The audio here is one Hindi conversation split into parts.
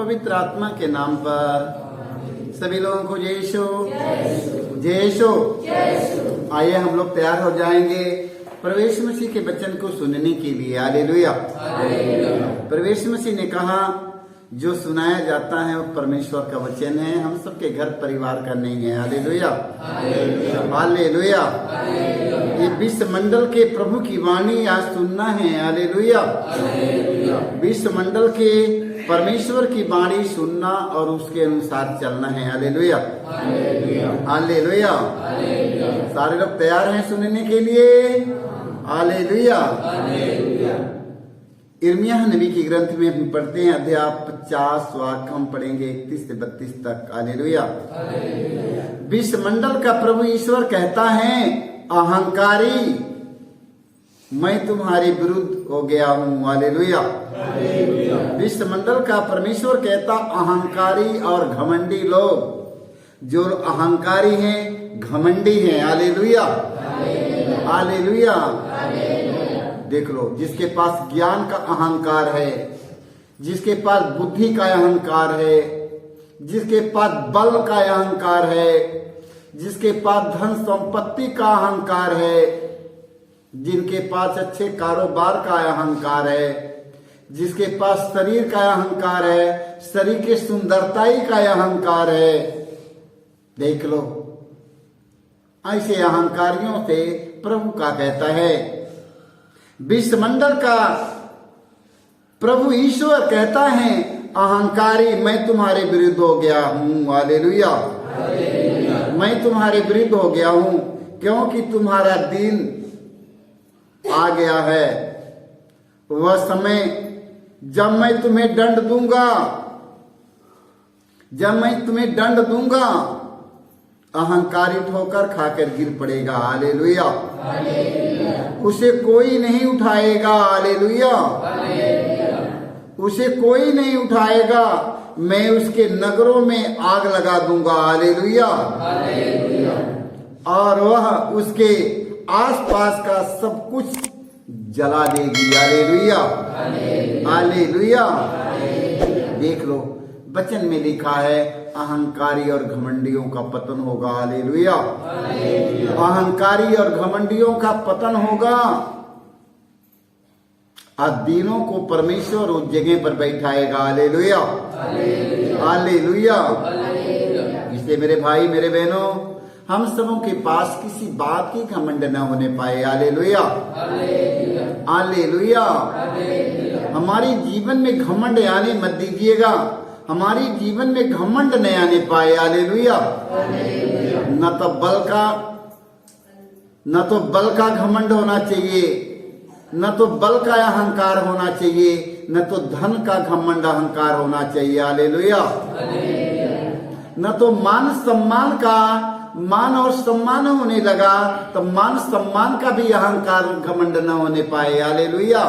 पवित्र आत्मा के नाम पर सभी लोगों को जय यीशु जय यीशु। आइए हम लोग तैयार हो जाएंगे प्रवेश मसीह के वचन को सुनने के लिए। हालेलुया। प्रवेश मसीह ने कहा जो सुनाया जाता है वो परमेश्वर का वचन है, हम सबके घर परिवार का नहीं है। Hallelujah hallelujah. ये विश्व मंडल के प्रभु की वाणी आज सुनना है। हालेलुया। विश्व मंडल के परमेश्वर की वाणी सुनना और उसके अनुसार चलना है। Hallelujah hallelujah. सारे लोग तैयार हैं सुनने के लिए। हालेलुया। यिर्मयाह नबी की ग्रंथ में हम पढ़ते हैं अध्याय 50 वाक्य हम पढ़ेंगे 31 से 32 तक। हालेलुया। विश्व मंडल का प्रभु ईश्वर कहता है, अहंकारी मैं तुम्हारे विरुद्ध हो गया हूँ। हालेलुया। विश्व मंडल का परमेश्वर कहता, अहंकारी और घमंडी लोग, जो अहंकारी हैं घमंडी हैं। Hallelujah hallelujah. देख लो, जिसके पास ज्ञान का अहंकार है, जिसके पास बुद्धि का अहंकार है, जिसके पास बल का अहंकार है, जिसके पास धन संपत्ति का अहंकार है, जिनके पास अच्छे कारोबार का अहंकार है, जिसके पास शरीर का अहंकार है, शरीर के सुंदरताई का अहंकार है, देख लो, ऐसे अहंकारियों से प्रभु का कहता है, विश्व मंडल का प्रभु ईश्वर कहता है, अहंकारी मैं तुम्हारे विरुद्ध हो गया हूँ। हालेलुया। मैं तुम्हारे विरुद्ध हो गया हूँ क्योंकि तुम्हारा दिन आ गया है, वह समय जब मैं तुम्हें दंड दूंगा, जब मैं तुम्हें दंड दूंगा, अहंकारी ठोकर खाकर गिर पड़ेगा। हालेलुया। उसे कोई नहीं उठाएगा। हालेलुया। उसे कोई नहीं उठाएगा, मैं उसके नगरों में आग लगा दूंगा। हालेलुया। और वह उसके आसपास का सब कुछ जला देगी। Hallelujah hallelujah. देख लो, वचन में लिखा है अहंकारी और घमंडियों का पतन होगा। हालेलुया। अहंकारी और घमंडियों का पतन होगा। दीनों को परमेश्वर उस जगह पर बैठाएगा। Hallelujah hallelujah. इसलिए मेरे भाई मेरे बहनों, हम सबों के पास किसी बात की घमंड न होने पाए। Hallelujah hallelujah. हमारे जीवन में घमंड आने मत दीजिएगा, हमारी जीवन में घमंड न आने पाए। हालेलुया। न तो बल का घमंड होना चाहिए, न तो बल का अहंकार होना चाहिए, न तो धन का घमंड अहंकार होना चाहिए। हालेलुया। न तो मान और सम्मान होने लगा तो मान सम्मान का भी अहंकार घमंड न होने पाए। हालेलुया।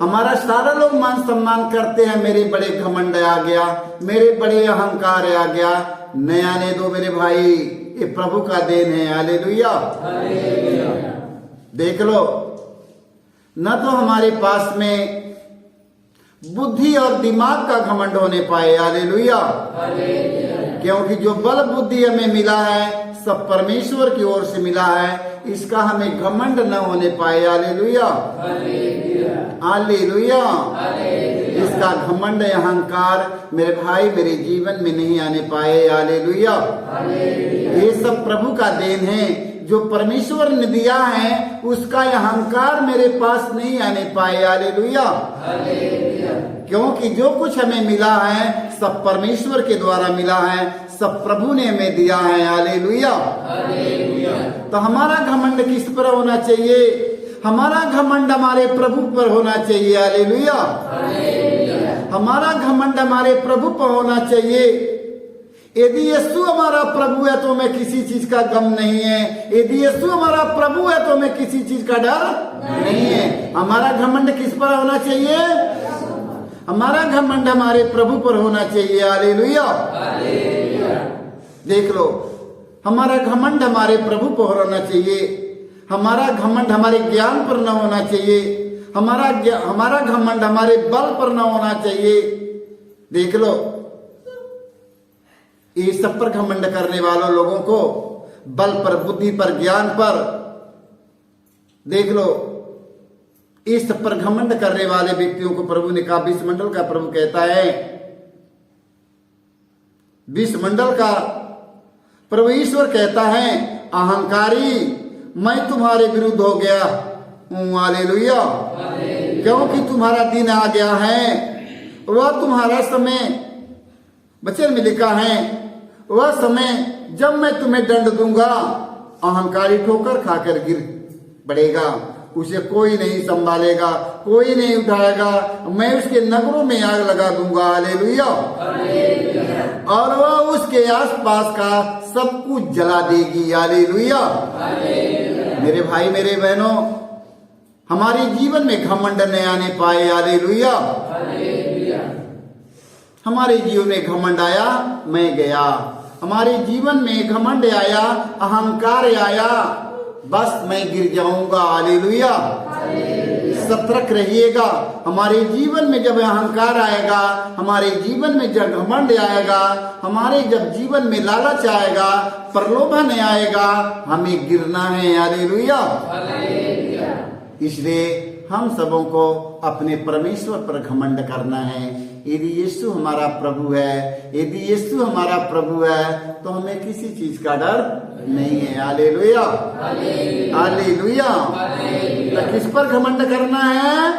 हमारा सारा लोग मान सम्मान करते हैं, मेरे बड़े घमंड आ गया, मेरे बड़े अहंकार आ गया। न आने दो मेरे भाई, ये प्रभु का देन है। हालेलुया। देख लो, न तो हमारे पास में बुद्धि और दिमाग का घमंड होने पाए। हालेलुया। क्योंकि जो बल बुद्धि हमें मिला है सब परमेश्वर की ओर से मिला है, इसका हमें घमंड न होने पाए। Hallelujah hallelujah. इसका घमंड अहंकार मेरे भाई मेरे जीवन में नहीं आने पाए। हालेलुया। ये सब प्रभु का देन है, जो परमेश्वर ने दिया है, उसका अहंकार मेरे पास नहीं आने पाए। हालेलुया। क्योंकि जो कुछ हमें मिला है सब परमेश्वर के द्वारा मिला है, सब प्रभु ने हमें दिया है। हालेलुया। तो हमारा घमंड किस पर होना चाहिए? हमारा घमंड हमारे प्रभु पर होना चाहिए। हालेलुया। हमारा घमंड हमारे प्रभु पर होना चाहिए। यदि यीशु हमारा प्रभु है तो हमें किसी चीज का गम नहीं है, यदि यीशु हमारा प्रभु है तो हमें किसी चीज का डर नहीं है। हमारा घमंड किस पर होना चाहिए? हमारा घमंड हमारे प्रभु पर होना चाहिए। हालेलुया। देख लो, हमारा घमंड हमारे प्रभु पर होना चाहिए, हमारा घमंड हमारे ज्ञान पर न होना चाहिए, हमारा घमंड हमारे बल पर ना होना चाहिए। देख लो, ये सब पर घमंड करने वालों लोगों को, बल पर, बुद्धि पर, ज्ञान पर, देख लो, इस सब पर घमंड करने वाले व्यक्तियों को प्रभु ने कहा, विश्वमंडल का प्रभु कहता है, विश्वमंडल का प्रभु ईश्वर कहता है, अहंकारी मैं तुम्हारे विरुद्ध हो गया हूं। हालेलुया। क्योंकि तुम्हारा दिन आ गया है, वह तुम्हारा समय, वचन में लिखा है, वह समय जब मैं तुम्हें दंड दूंगा, अहंकारी ठोकर खाकर गिर पड़ेगा, उसे कोई नहीं संभालेगा, कोई नहीं उठाएगा, मैं उसके नगरों में आग लगा दूंगा। हालेलुया। और वह उसके आसपास का सब कुछ जला देगी। हालेलुया। मेरे भाई, मेरे बहनों, हमारे जीवन में घमंड न आने पाए। हालेलुया। हमारे जीवन में घमंड आया, मैं गया, हमारे जीवन में घमंड आया, अहंकार आया, बस मैं गिर जाऊंगा। हालेलुया। सतर्क रहिएगा। हमारे जीवन में जब अहंकार आएगा, हमारे जीवन में जब घमंड आएगा, हमारे जब जीवन में लालच आएगा, प्रलोभन आएगा, हमें गिरना है। हालेलुया। इसलिए हम सबों को अपने परमेश्वर पर घमंड करना है। यदि यीशु हमारा प्रभु है, यदि यीशु हमारा प्रभु है, तो हमें किसी चीज का डर नहीं है। हालेलुया। हालेलुया। तो किस पर घमंड करना है?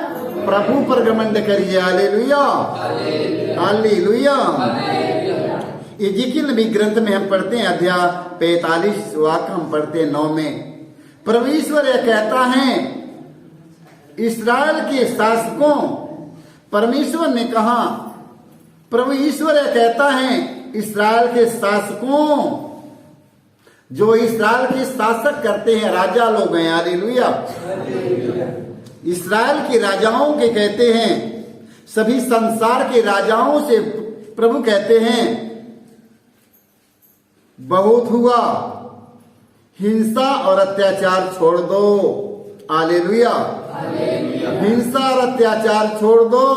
प्रभु पर घमंड करिए। हालेलुया। हालेलुया। यिर्मयाह नबी ग्रंथ में हम पढ़ते हैं, अध्याय 45 वाक्य हम पढ़ते हैं 9 में, प्रभु ईश्वर यह कहता है, इस्राएल के शासकों, परमेश्वर ने कहा, प्रभु ईश्वर यह कहता है, इस्राएल के शासकों, जो इस्राएल के शासक करते हैं, राजा लोग हैं। हालेलुया। इस्राएल के राजाओं के कहते हैं, सभी संसार के राजाओं से प्रभु कहते हैं, बहुत हुआ, हिंसा और अत्याचार छोड़ दो। हालेलुया। हिंसा और अत्याचार छोड़ दो,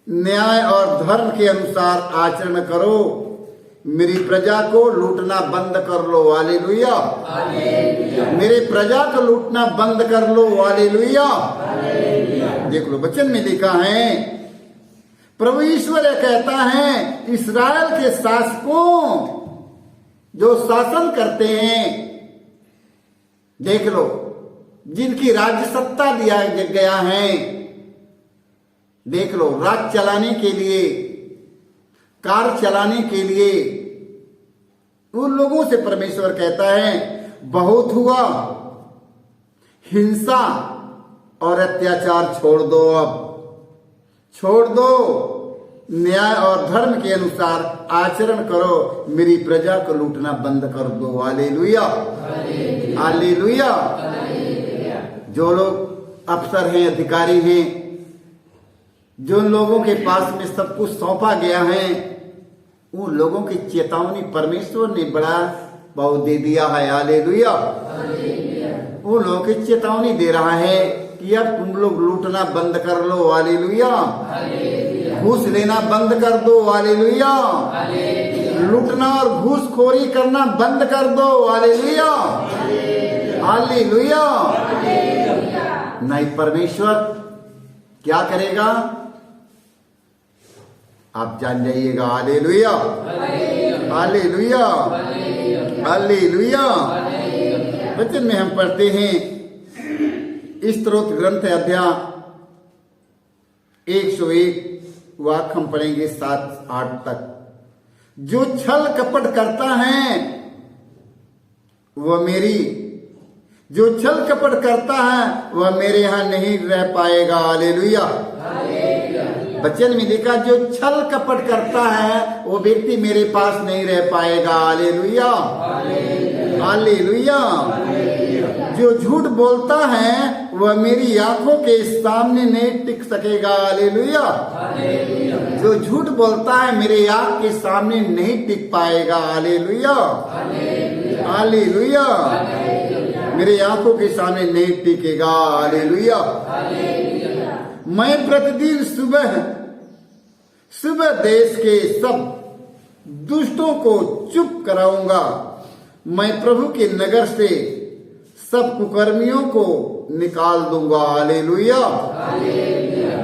न्याय और धर्म के अनुसार आचरण करो, मेरी प्रजा को लूटना बंद कर लो। हालेलुया। मेरे प्रजा को लूटना बंद कर लो। हालेलुया। देख लो, वचन में लिखा है, प्रभु ईश्वर यह कहता है, इस्राएल के शासकों, जो शासन करते हैं, देख लो, जिनकी राज्य सत्ता दिया गया है, देख लो, राज्य चलाने के लिए, कार्य चलाने के लिए, उन लोगों से परमेश्वर कहता है, बहुत हुआ, हिंसा और अत्याचार छोड़ दो, अब छोड़ दो, न्याय और धर्म के अनुसार आचरण करो, मेरी प्रजा को लूटना बंद कर दो। हालेलुया। हालेलुया। जो लोग अफसर हैं, अधिकारी हैं, जो लोगों के पास में सब कुछ सौंपा गया है, उन लोगों की चेतावनी परमेश्वर ने बड़ा बहुत दे दिया है। हालेलुया। उन लोगों की चेतावनी दे रहा है कि अब तुम लोग लूटना बंद कर लो। हालेलुया। घूस लेना बंद कर दो। हालेलुया। लूटना और घूसखोरी करना बंद कर दो। हालेलुया। हालेलुया। नहीं, परमेश्वर क्या करेगा आप जान जाइएगा। हालेलुया। हालेलुया। हालेलुया। वचन में हम पढ़ते हैं, स्तोत्र ग्रंथ अध्याय 101 वाक्य हम पढ़ेंगे 7-8 तक। जो छल कपट करता है जो छल कपट करता है वह मेरे यहाँ नहीं रह पाएगा। हालेलुया। वचन में लिखा, जो छल कपट करता है वो व्यक्ति मेरे पास नहीं रह पाएगा। हालेलुया। हालेलुया। जो झूठ बोलता है वह मेरी आंखों के सामने नहीं टिक सकेगा। हालेलुया। जो झूठ बोलता है मेरे आंख के सामने नहीं टिक पाएगा। हालेलुया। हालेलुया। मेरे आंखों के सामने नहीं टिकेगा। हालेलुया। मैं प्रतिदिन सुबह सुबह देश के सब दुष्टों को चुप कराऊंगा। मैं प्रभु के नगर से सब कुकर्मियों को निकाल दूंगा। हालेलुया।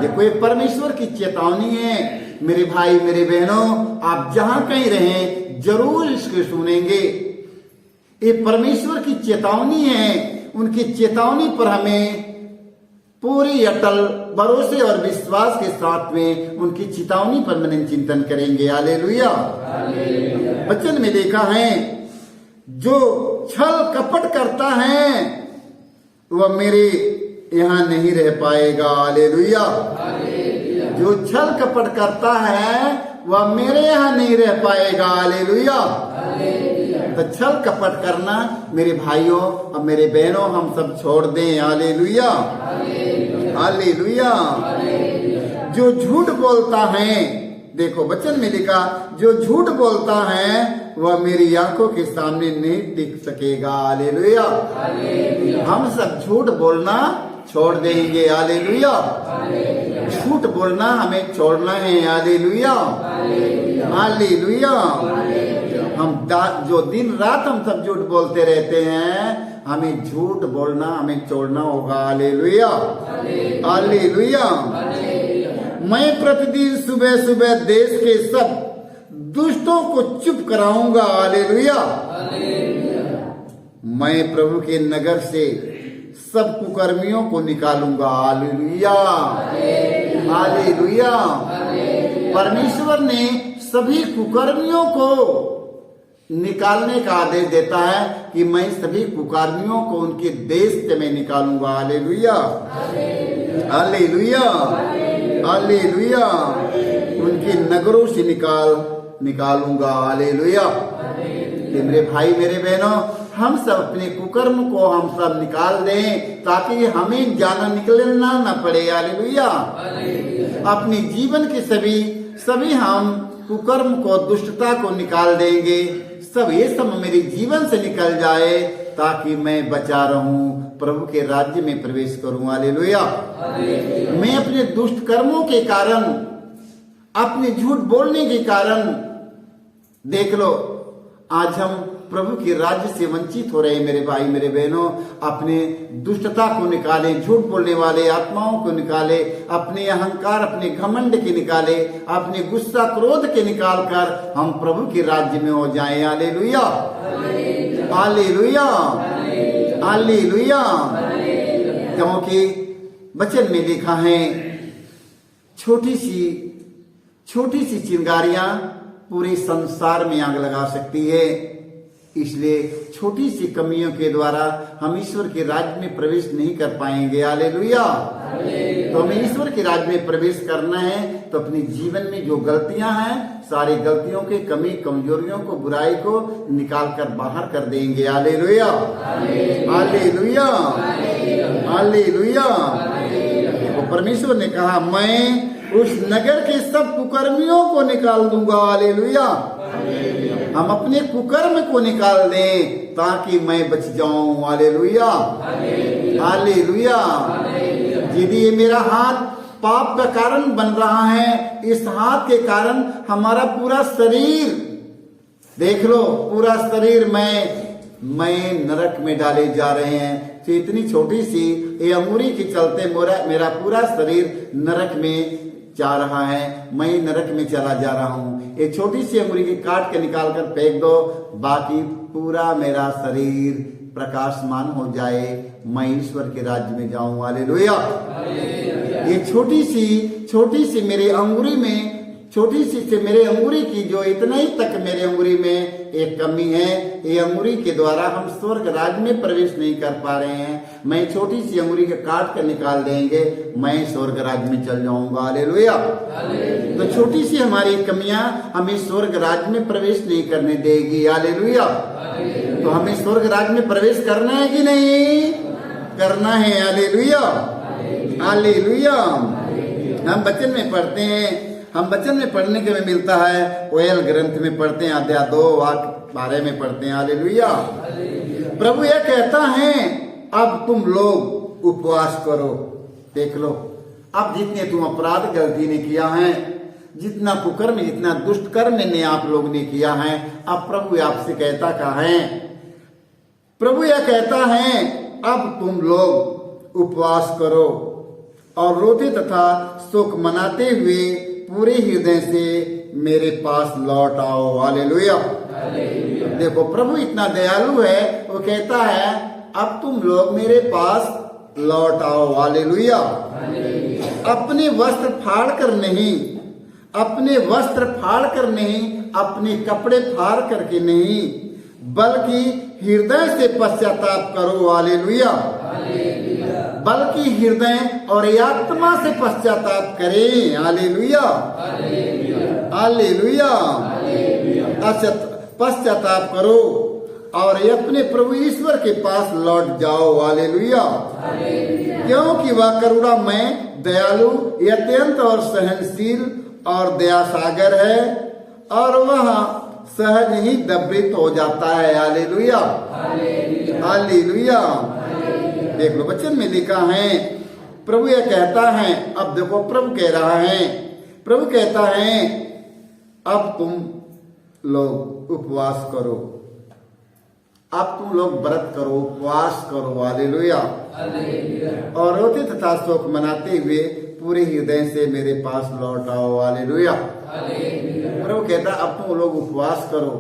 देखो ये परमेश्वर की चेतावनी है। मेरे भाई मेरे बहनों, आप जहां कहीं रहें जरूर इसको सुनेंगे। ये परमेश्वर की चेतावनी है। उनकी चेतावनी पर हमें पूरी अटल भरोसे और विश्वास के साथ में उनकी चेतावनी पर मनन चिंतन करेंगे। हालेलुया। वचन में देखा है, जो छल कपट करता है वह मेरे यहाँ नहीं रह पाएगा। हालेलुया। जो छल कपट करता है वह मेरे यहाँ नहीं रह पाएगा। हालेलुया। तो छल कपट करना मेरे भाइयों और मेरे बहनों हम सब छोड़ दें। हालेलुया। हालेलुया। जो झूठ बोलता है, देखो वचन में लिखा, जो झूठ बोलता है वह मेरी आंखों के सामने नहीं टिक सकेगा। हालेलुया। हम सब झूठ बोलना छोड़ देंगे। हालेलुया। झूठ बोलना हमें छोड़ना है। हालेलुया। हालेलुया। हम जो दिन रात हम सब झूठ बोलते रहते हैं, हमें झूठ बोलना हमें छोड़ना होगा। हालेलुया। हालेलुया। मैं प्रतिदिन सुबह सुबह देश के सब दुष्टों को चुप कराऊंगा। हालेलुया। मैं प्रभु के नगर से सब कुकर्मियों को निकालूंगा। हालेलुया। हालेलुया। परमेश्वर ने सभी कुकर्मियों को निकालने का आदेश देता है कि मैं सभी कुकर्मियों को उनके देश से मैं निकालूंगा। हालेलुया। हालेलुया। हालेलुया। उनके नगरों से निकालूंगा। हालेलुया। मेरे भाई मेरे बहनों, हम सब अपने कुकर्म को हम सब निकाल दें ताकि हमें जाना निकलना न पड़े। हालेलुया। अपने जीवन के सभी हम कुकर्म को, दुष्टता को निकाल देंगे। सब ये सब मेरे जीवन से निकल जाए ताकि मैं बचा रहूं, प्रभु के राज्य में प्रवेश करूं। हालेलुया। मैं अपने दुष्ट कर्मों के कारण, अपने झूठ बोलने के कारण, देख लो आज हम प्रभु के राज्य से वंचित हो रहे हैं। मेरे भाई मेरे बहनों, अपने दुष्टता को निकाले, झूठ बोलने वाले आत्माओं को निकाले, अपने अहंकार अपने घमंड के निकाले, अपने गुस्सा क्रोध के निकाल कर हम प्रभु के राज्य में हो जाएं। हालेलुया। हालेलुया। हालेलुया। क्योंकि वचन में लिखा है, छोटी सी चिंगारियां पूरे संसार में आग लगा सकती है। इसलिए छोटी सी कमियों के द्वारा हम ईश्वर के राज्य में प्रवेश नहीं कर पाएंगे। हालेलुया। तो हमें ईश्वर के राज्य में प्रवेश करना है तो अपने जीवन में जो गलतियां हैं, सारी गलतियों के, कमी कमजोरियों को, बुराई को निकाल कर बाहर कर देंगे। हालेलुया। हालेलुया। हालेलुया। तो परमेश्वर ने कहा, मैं उस नगर के सब कुकर्मियों को निकाल दूंगा। हालेलुया। हम अपने कुकर्म को निकाल दें ताकि मैं बच जाऊं। हालेलुया। हालेलुया। यदि ये मेरा हाथ पाप का कारण बन रहा है, इस हाथ के कारण हमारा पूरा शरीर, देख लो पूरा शरीर मैं नरक में डाले जा रहे हैं। तो इतनी छोटी सी ये अंगुरी के चलते मेरा पूरा शरीर नरक में जा रहा है, मैं नरक में चला जा रहा हूँ। एक छोटी सी अंगुली की काट के निकाल कर फेंक दो, बाकी पूरा मेरा शरीर प्रकाशमान हो जाए, मैं ईश्वर के राज्य में जाऊं। हालेलुया। ये छोटी सी मेरे अंगुरी में, छोटी सी से मेरे अंगुरी की जो इतना ही तक मेरे अंगुरी में एक कमी है, ये अंगुरी के द्वारा हम स्वर्ग राज्य में प्रवेश नहीं कर पा रहे हैं। मैं छोटी सी अंगुरी के काट कर निकाल देंगे, मैं स्वर्ग राज्य में चल जाऊंगा। हालेलुया। तो छोटी सी हमारी कमियां हमें स्वर्ग राज्य में प्रवेश नहीं करने देगी। हालेलुया। तो हमें स्वर्ग राज्य में प्रवेश करना है कि नहीं करना है? हालेलुया। हालेलुया। हम वचन में पढ़ते हैं, हम वचन में पढ़ने के में मिलता है, ओएल ग्रंथ में पढ़ते हैं, अध्याय 2 वाक्य 12 में पढ़ते हैं। हालेलुया। प्रभु यह कहता है अब तुम लोग उपवास करो। देख लो, अब जितने तुम अपराध गलती ने किया है, जितना कुकर्म, जितना दुष्ट कर्म ने आप लोग ने किया है, अब प्रभु आपसे कहता क्या है? प्रभु यह कहता है अब तुम लोग उपवास करो और रोते तथा शोक मनाते हुए पूरे हृदय से मेरे पास लौट आओ। हालेलुया। देखो, प्रभु इतना दयालु है, वो कहता है अब तुम लोग मेरे पास लौट आओ। हालेलुया। अपने वस्त्र फाड़ कर नहीं, अपने वस्त्र फाड़ कर नहीं, अपने कपड़े फाड़ करके नहीं, बल्कि हृदय से पश्चाताप करो। हालेलुया। बल्कि हृदय और आत्मा से पश्चाताप करें। हालेलुया। हालेलुया। पश्चाताप करो और अपने प्रभु ईश्वर के पास लौट जाओ। हालेलुया। क्योंकि वह करुणामय, दयालु, अत्यंत और सहनशील और दया सागर है और वह सहज ही दब्रित हो जाता है। हालेलुया। हालेलुया। देख लो, वचन में लिखा है, प्रभु यह कहता है, अब देखो प्रभु कह रहा है, प्रभु कहता है अब तुम लोग उपवास करो, अब तुम लोग व्रत करो, उपवास करो। हालेलुया। और रोते तथा शोक मनाते हुए पूरे हृदय से मेरे पास लौट आओ। हालेलुया। प्रभु कहता अब तुम लोग उपवास करो,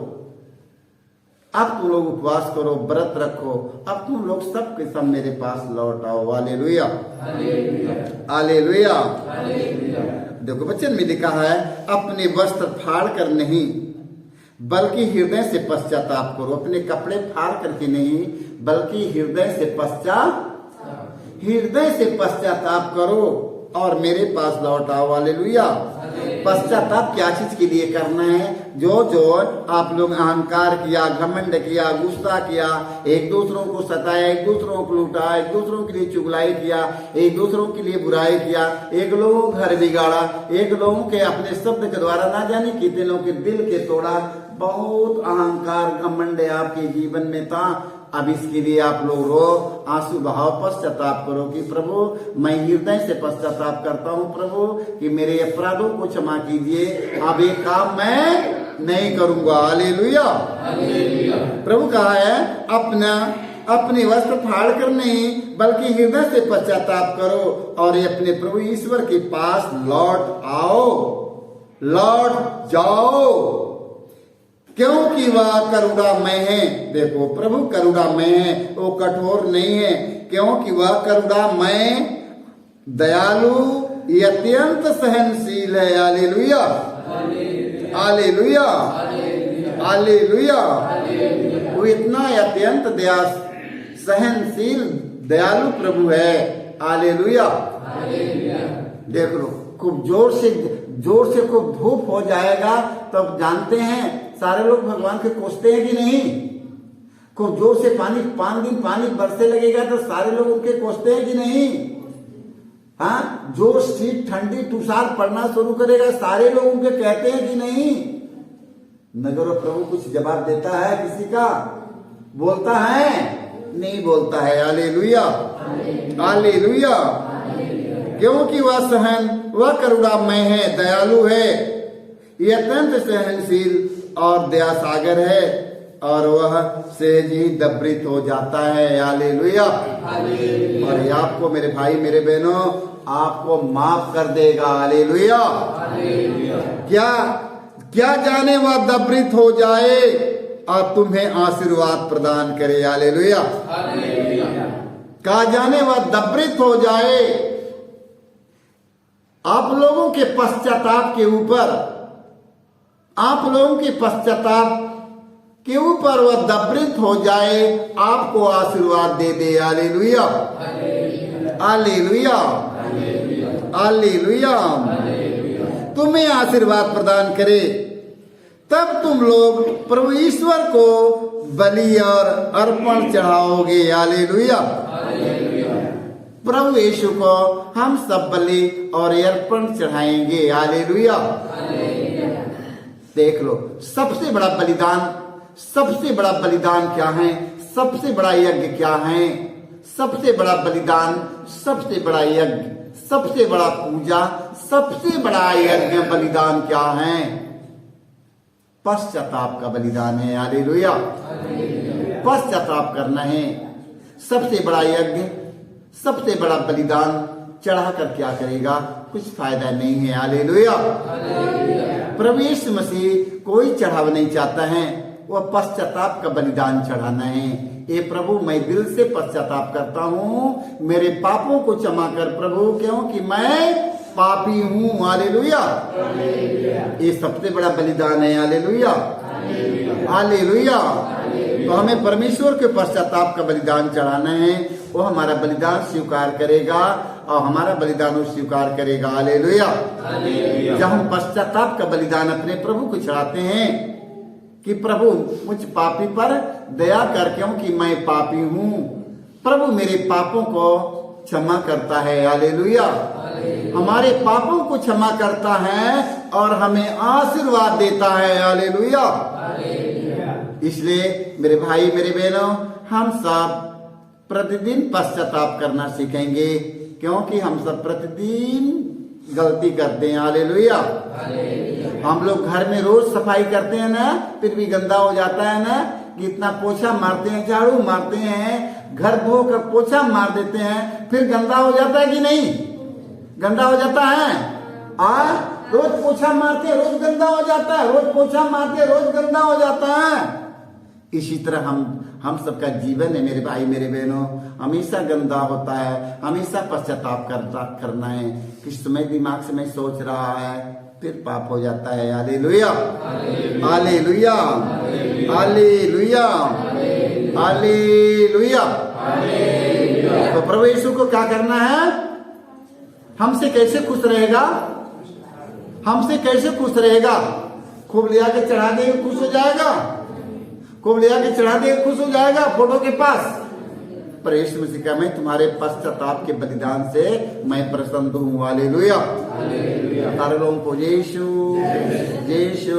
अब तुम लोग उपवास करो, व्रत रखो, अब तुम लोग सब के सब मेरे पास लौट आओ। हालेलुया। हालेलुया। देखो, वचन में लिखा है अपने वस्त्र फाड़ कर नहीं, बल्कि हृदय से पश्चाताप करो। अपने कपड़े फाड़ करके नहीं, बल्कि हृदय से पश्चाताप करो और मेरे पास लौट आओ। हालेलुया। पश्चाताप क्या चीज के लिए करना है? जो आप लोग अहंकार किया, घमंड किया, गुस्सा किया, एक दूसरों को सताया, एक दूसरों को लूटा, एक दूसरों के लिए चुगलाई किया, एक दूसरों के लिए बुराई किया, एक लोगों को घर बिगाड़ा, एक लोगों के अपने शब्द के द्वारा ना जाने कितने लोगों के दिल के तोड़ा। बहुत अहंकार घमंड आपके जीवन में था। अब इसके लिए आप लोग रो, आंसू बहाओ, पश्चाताप करो कि प्रभु मैं हृदय से पश्चाताप करता हूँ प्रभु कि मेरे अपराधों को क्षमा कीजिए, अब ये काम मैं नहीं करूंगा। हालेलुया। प्रभु कहा है अपने वस्त्र फाड़ कर नहीं, बल्कि हृदय से पश्चाताप करो और ये अपने प्रभु ईश्वर के पास लौट आओ, लौट जाओ, क्योंकि वह करुणामय है। देखो, प्रभु करुणामय है, वो कठोर नहीं है, क्योंकि वह करुणामय, दयालु, अत्यंत सहनशील है। हालेलुया। हालेलुया। हालेलुया। वो इतना अत्यंत दया सहनशील दयालु प्रभु है। हालेलुया। देख लो, खूब जोर से खूब धूप हो जाएगा तब जानते हैं सारे लोग भगवान के कोसते हैं कि नहीं? खूब जोर से 5 दिन पानी बरसने लगेगा तो सारे लोग उनके कोसते हैं कि नहीं? हाँ, जो शीत ठंडी तुषार पड़ना शुरू करेगा सारे लोग उनके कहते हैं कि नहीं? नगर प्रभु कुछ जवाब देता है किसी का? बोलता है? नहीं बोलता है। हालेलुया। हालेलुया। क्योंकि वह करुणामय है, दयालु है, ये अत्यंत सहनशील और दया सागर है और वह सहज ही दब्रित हो जाता है। हालेलुया। और ये आपको मेरे भाई मेरे बहनों आपको माफ कर देगा। हालेलुया। क्या जाने वह दब्रित हो जाए और तुम्हें आशीर्वाद प्रदान करे। हालेलुया। क्या जाने वह दब्रित हो जाए आप लोगों के पश्चाताप के ऊपर, आप लोगों के पश्चाताप के ऊपर वह दब्रित हो जाए, आपको आशीर्वाद दे दे। हालेलुया। हालेलुया। हालेलुया। तुम्हें आशीर्वाद प्रदान करे, तब तुम लोग प्रभु ईश्वर को बलि और अर्पण चढ़ाओगे। हालेलुया। प्रभु यीशु को हम सब बलि और अर्पण चढ़ाएंगे। हालेलुया। देख लो, सबसे बड़ा बलिदान सबसे बड़ा बलिदान क्या है, सबसे बड़ा यज्ञ क्या है, सबसे बड़ा बलिदान, सबसे बड़ा यज्ञ, सबसे बड़ा पूजा, सबसे बड़ा यज्ञ बलिदान क्या है? पश्चाताप का बलिदान है। हालेलुया। पश्चाताप करना है। सबसे बड़ा यज्ञ, सबसे बड़ा बलिदान चढ़ाकर क्या करेगा? कुछ फायदा नहीं है। हालेलुया। प्रभु यीशु मसीह कोई चढ़ावा नहीं चाहता है, वह पश्चाताप का बलिदान चढ़ाना है। ये प्रभु मैं दिल से पश्चाताप करता हूँ, मेरे पापों को क्षमा कर प्रभु, क्योंकि मैं पापी हूँ। हालेलुया। ये सबसे बड़ा बलिदान है। हालेलुया। हालेलुया। तो हमें परमेश्वर के पश्चाताप का बलिदान चढ़ाना है। वो हमारा बलिदान स्वीकार करेगा और हमारा बलिदान वो स्वीकार करेगा। हालेलुया। जब हम पश्चाताप का बलिदान अपने प्रभु को चढ़ाते हैं कि प्रभु मुझ पापी पर दया कर, क्योंकि मैं पापी हूँ, प्रभु मेरे पापों को क्षमा करता है। हालेलुया। हमारे पापों को क्षमा करता है और हमें आशीर्वाद देता है। हालेलुया। इसलिए मेरे भाई मेरे बहनों, हम सब प्रतिदिन पश्चाताप करना सीखेंगे, क्योंकि हम सब प्रतिदिन गलती करते हैं। हालेलुया। हम लोग घर में रोज सफाई करते हैं ना, फिर भी गंदा हो जाता है ना। कितना पोछा मारते हैं, झाड़ू मारते हैं, घर धो कर पोछा मार देते हैं, फिर गंदा हो जाता है कि नहीं? गंदा हो जाता है। रोज पोछा मारते हैं, रोज गंदा हो जाता है, रोज पोछा मारते हैं, रोज गंदा हो जाता है। इसी तरह हम सबका जीवन है मेरे भाई मेरे बहनों, हमेशा गंदा होता है, हमेशा पश्चाताप करना है। किस समय दिमाग से मैं सोच रहा है, फिर पाप हो जाता है। हालेलुया। हालेलुया। हालेलुया। हालेलुया। तो प्रभु यीशु को क्या करना है? हमसे कैसे खुश रहेगा? हमसे कैसे खुश रहेगा? खूब ले आके चढ़ा देंगे, खुश हो जाएगा। खूब ले आके चढ़ा देंगे, खुश हो जाएगा फोटो के पास। पर यीशु मसीह का मैं तुम्हारे पश्चाताप के बलिदान से मैं प्रसन्न हूँ। हालेलुया। सारे लोगों को यीशु यीशु